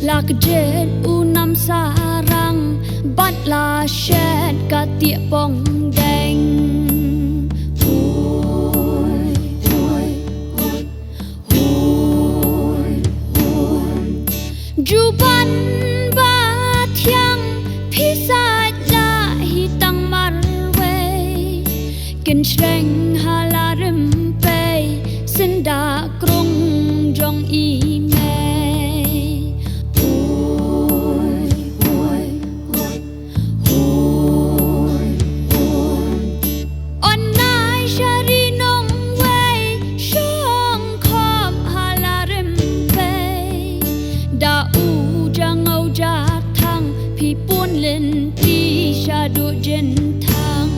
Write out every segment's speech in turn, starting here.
lạc jet u nam sarang bắt la shed cả tiệ bong đành Juban ba thiang pisa da hi tang marwe kin shreng halarim pe sin da krung jong i me on nai shari nong we shong khom halarim pe da Pi pun lên ti sha do jen thang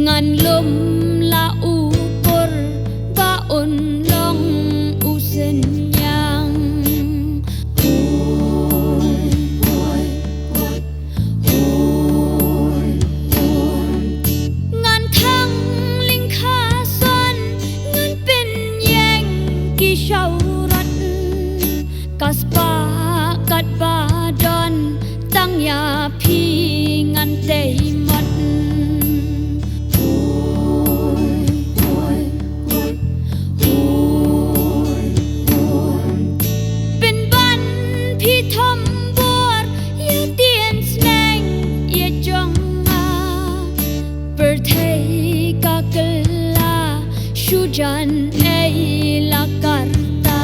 ngan lum la u por ba on long u sen yang ngan thang linh kha son ngan pin yang ki shau rat kaspa kat ba don tang ya phi ngan tei mat Jan ei la carta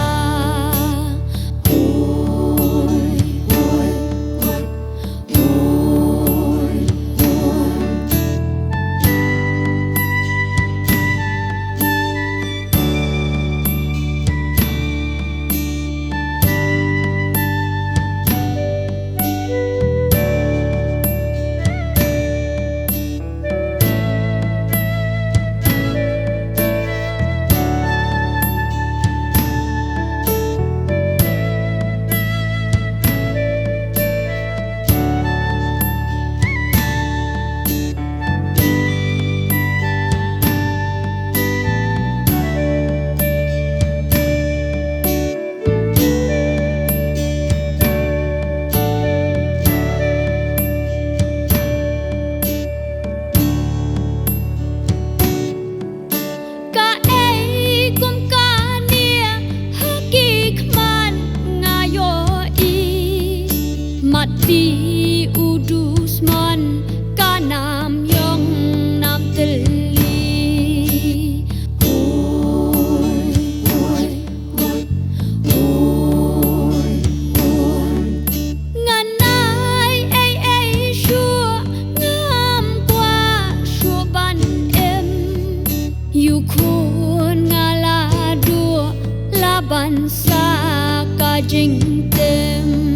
Mati udusman kanam yong nam teli nganai ai shua ngam qua shua ban em yu khun ngala dua la ban sa ka jing tem